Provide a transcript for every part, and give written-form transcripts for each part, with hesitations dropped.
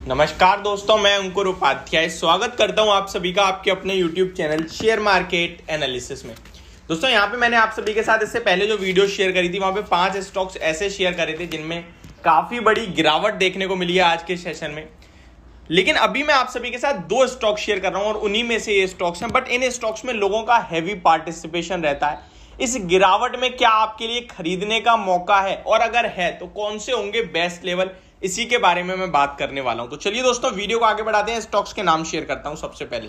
नमस्कार दोस्तों, मैं अंकुर उपाध्याय स्वागत करता हूं आप सभी का आपके अपने YouTube channel share market analysis में। दोस्तों यहां पे मैंने आप सभी के साथ इससे पहले जो वीडियो शेयर करी थी वहां पे 5 स्टॉक्स ऐसे शेयर करे थे जिनमें काफी बड़ी गिरावट देखने को मिली है आज के सेशन में। लेकिन अभी मैं आप सभी के साथ 2 स्टॉक शेयर कर रहा हूं और उन्हीं में से ये स्टॉक्स हैं, बट इन स्टॉक्स में लोगों का हैवी पार्टिसिपेशन रहता है। इस गिरावट में क्या आपके लिए खरीदने का मौका है, और अगर है तो कौन से होंगे बेस्ट लेवल, इसी के बारे में मैं बात करने वाला हूं। तो चलिए दोस्तों वीडियो को आगे बढ़ाते हैं। स्टॉक्स के नाम शेयर करता हूं। सबसे पहले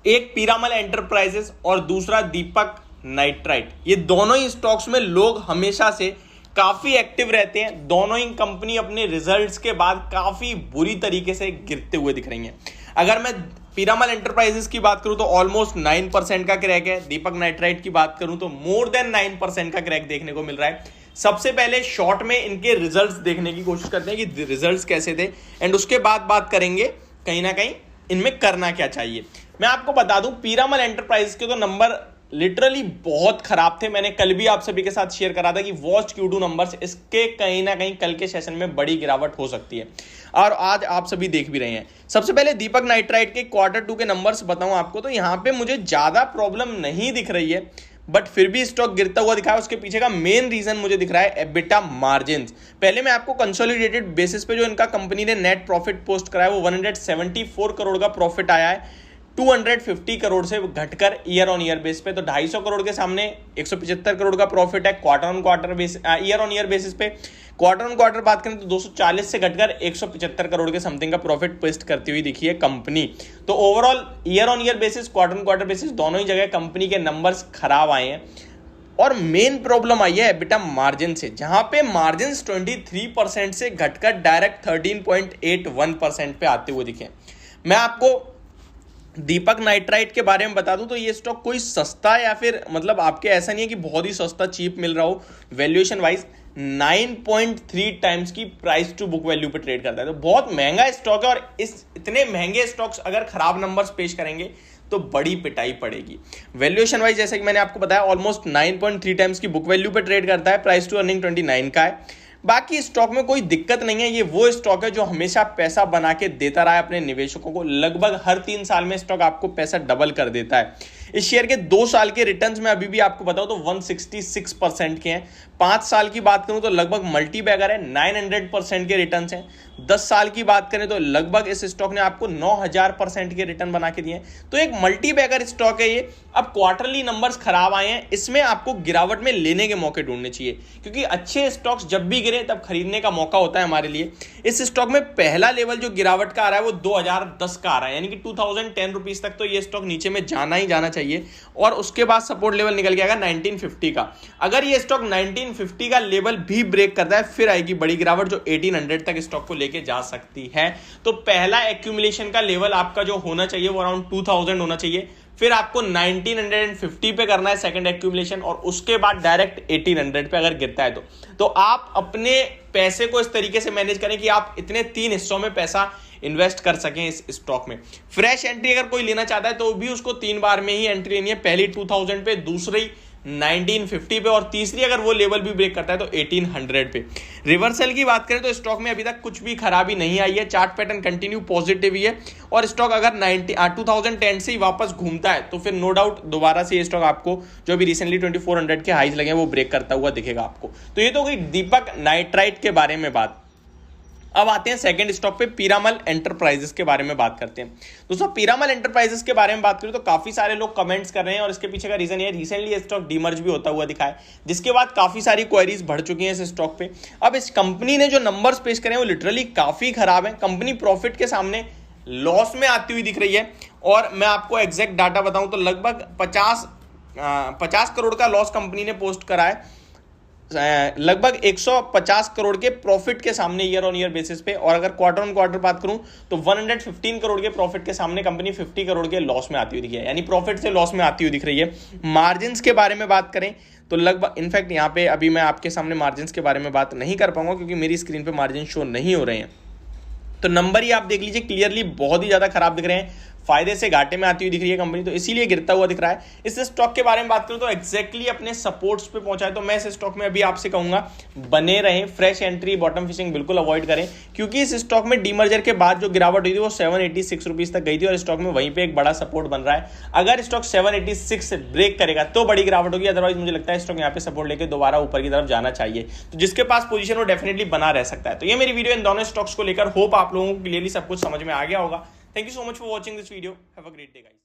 एक पीरामल एंटरप्राइजेस और दूसरा दीपक नाइट्राइट। ये दोनों ही स्टॉक्स में लोग हमेशा से काफी एक्टिव रहते हैं। दोनों ही कंपनी अपने रिजल्ट्स के बाद काफी बुरी तरीके से गिरते हुए दिख रही हैं। अगर मैं पीरामल एंटरप्राइजेस की बात करूं तो ऑलमोस्ट 9% का क्रैक है। दीपक नाइट्राइट की बात करूं तो मोर देन 9% का क्रैक देखने को मिल रहा है। सबसे पहले शॉर्ट में इनके रिजल्ट्स देखने की कोशिश करते हैं कि रिजल्ट्स कैसे थे, एंड उसके बाद बात करेंगे कहीं ना कहीं इनमें करना क्या चाहिए। मैं आपको बता दूं पीरामल एंटरप्राइजेस के तो नंबर लिटरली बहुत खराब थे। मैंने कल भी आप सभी के साथ शेयर करा था कि वॉच Q2 नंबर्स, इसके कहीं ना कहीं कल के सेशन में बड़ी गिरावट हो सकती है, और आज आप सभी देख भी रहे हैं। सबसे पहले दीपक नाइट्राइट के Q2 के नंबर्स बताऊं आपको तो यहां पे मुझे ज्यादा प्रॉब्लम नहीं दिख रही है, बट फिर भी स्टॉक गिरता हुआ दिखा है। उसके पीछे का मेन रीजन मुझे दिख रहा है एबिटा मार्जिन्स। पहले मैं आपको कंसोलिडेटेड बेसिस पे जो इनका कंपनी ने नेट प्रॉफिट पोस्ट कराया वो 174 करोड़ का प्रॉफिट आया है, 250 करोड़ से घटकर ईयर ऑन ईयर बेस पे। तो 250 करोड़ के सामने 175 करोड़ का प्रॉफिट है quarter on quarter base, year on year basis पे। क्वार्टर ऑन क्वार्टर बात करें तो 240 से घटकर 175 करोड़ के समथिंग का प्रॉफिट पोस्ट करती हुई दिखी है कंपनी। तो overall year on year basis, quarter on quarter basis, दोनों ही जगह कंपनी के नंबर्स खराब आए हैं। और मेन प्रॉब्लम आई है एबिटा मार्जिन से, जहां पे मार्जिन 23% से घटकर डायरेक्ट 13.81% पे आते हुए दिखे। मैं आपको दीपक नाइट्राइट के बारे में बता दूं तो ये स्टॉक कोई सस्ता या फिर मतलब आपके ऐसा नहीं है कि बहुत ही सस्ता चीप मिल रहा हो। वैल्यूएशन वाइज 9.3 टाइम्स की प्राइस टू बुक वैल्यू पे ट्रेड करता है, तो बहुत महंगा स्टॉक है। और इस इतने महंगे स्टॉक्स अगर खराब नंबर्स पेश करेंगे तो बड़ी पिटाई पड़ेगी। वैल्यूएशन वाइज जैसे कि मैंने आपको बताया ऑलमोस्ट 9.3 टाइम्स की बुक वैल्यू पे ट्रेड करता है, प्राइस टू अर्निंग 29 का है। बाकी स्टॉक में कोई दिक्कत नहीं है। ये वो स्टॉक है जो हमेशा पैसा बना के देता रहा है अपने निवेशकों को। लगभग हर 3 साल में स्टॉक आपको पैसा डबल कर देता है। इस शेयर के 2 साल के रिटर्न्स में अभी भी आपको बताऊं तो 166% के हैं। 5 साल की बात करूं तो लगभग मल्टी बैगर है, 900% के रिटर्न्स हैं। 10 साल की बात करें तो लगभग इस स्टॉक ने आपको 9000% के रिटर्न बना के दिए हैं। तो एक मल्टी बैगर स्टॉक है ये। अब क्वार्टरली नंबर्स खराब आए हैं, इसमें आपको गिरावट में लेने के मौके ढूंढने चाहिए, क्योंकि अच्छे स्टॉक्स जब भी गिरे तब खरीदने का मौका होता है हमारे लिए। इस स्टॉक में पहला लेवल जो गिरावट का आ रहा है वो 2010 का आ रहा है, यानी कि 2010 रुपीज तक तो ये स्टॉक नीचे में जाना ही जाना चाहिए। और उसके बाद सपोर्ट लेवल निकल के आएगा 1950 का। अगर ये स्टॉक 1950 का लेवल भी ब्रेक करता है फिर आएगी बड़ी गिरावट जो 1800 तक स्टॉक को लेके जा सकती है। तो पहला एक्यूमुलेशन का लेवल आपका जो होना चाहिए वो अराउंड 2000 होना चाहिए। फिर आपको 1950 पे करना है सेकंड एक्यूमुलेशन, और उसके बाद डायरेक्ट 1800 पे अगर गिरता है तो आप अपने पैसे को इस तरीके से मैनेज करें कि आप इतने 3 हिस्सों में पैसा इन्वेस्ट कर सकें इस स्टॉक में। फ्रेश एंट्री अगर कोई लेना चाहता है तो भी उसको 3 बार में ही एंट्री लेनी है, पहली 2000 पे, दूसरी 1950 पे, और तीसरी अगर वो लेवल भी ब्रेक करता है तो 1800 पे। रिवर्सल की बात करें तो स्टॉक में अभी तक कुछ भी खराबी नहीं आई है। चार्ट पैटर्न कंटिन्यू पॉजिटिव ही है, और स्टॉक अगर 2010 से ही वापस घूमता है तो फिर नो डाउट दोबारा से ये स्टॉक आपको जो भी रिसेंटली 2400 के हाइज लगे हैं वो ब्रेक करता हुआ दिखेगा आपको। तो ये तो गई दीपक नाइट्राइट के बारे में बात। अब आते हैं सेकंड स्टॉक पे, पीरामल एंटरप्राइजेस के बारे में बात करते हैं। दोस्तों पीरामल एंटरप्राइजेस के बारे में बात करें तो काफी सारे लोग कमेंट्स कर रहे हैं, और इसके पीछे का रीजन ये रिसेंटली ये स्टॉक डीमर्ज भी होता हुआ दिखा है, जिसके बाद काफी सारी क्वेरीज बढ़ चुकी हैं इस स्टॉक पे। अब इस कंपनी ने जो नंबर्स पेश करे हैं वो लिटरली काफी खराब है। कंपनी प्रॉफिट के सामने लॉस में आती हुई दिख रही है, और मैं आपको एग्जैक्ट डाटा बताऊं तो लगभग 50 करोड़ का लॉस कंपनी ने पोस्ट करा है, लगभग 150 करोड़ के प्रॉफिट के सामने ईयर ऑन ईयर बेसिस पे। और अगर क्वार्टर ऑन क्वार्टर बात करूं तो 115 करोड़ के प्रॉफिट के सामने कंपनी 50 करोड़ के लॉस में आती हुई दिखी है, यानी प्रॉफिट से लॉस में आती हुई दिख रही है। मार्जिन्स के बारे में बात करें तो लगभग, इनफैक्ट यहाँ पे अभी मैं आपके सामने मार्जिन्स के बारे में बात नहीं कर पाऊंगा क्योंकि मेरी स्क्रीन पे मार्जिन शो नहीं हो रहे हैं। तो नंबर ही आप देख लीजिए क्लियरली बहुत ही ज्यादा खराब दिख रहे हैं। फायदे से घाटे में आती हुई दिख रही है कंपनी, तो इसीलिए गिरता हुआ दिख रहा है। इस स्टॉक के बारे में बात करूं तो एक्जैक्टली अपने सपोर्ट्स पे पहुंचा है, तो मैं इस स्टॉक में अभी आपसे कहूंगा बने रहें, फ्रेश एंट्री बॉटम फिशिंग बिल्कुल अवॉइड करें, क्योंकि इस स्टॉक में डीमर्जर के बाद जो गिरावट हुई थी वो 786 रुपीज तक गई थी और स्टॉक में वहीं पे एक बड़ा सपोर्ट बन रहा है। अगर स्टॉक 786 ब्रेक करेगा तो बड़ी गिरावट होगी, अदरवाइज मुझे लगता है स्टॉक यहाँ पे सपोर्ट लेके दोबारा ऊपर की तरफ जाना चाहिए। तो जिसके पास पोजीशन वो डेफिनेटली बना रह सकता है। तो ये मेरी वीडियो इन दोनों स्टॉक्स को लेकर, होप आप लोगों को क्लियरली सब कुछ समझ में आ गया होगा। Thank you so much for watching this video, have a great day guys.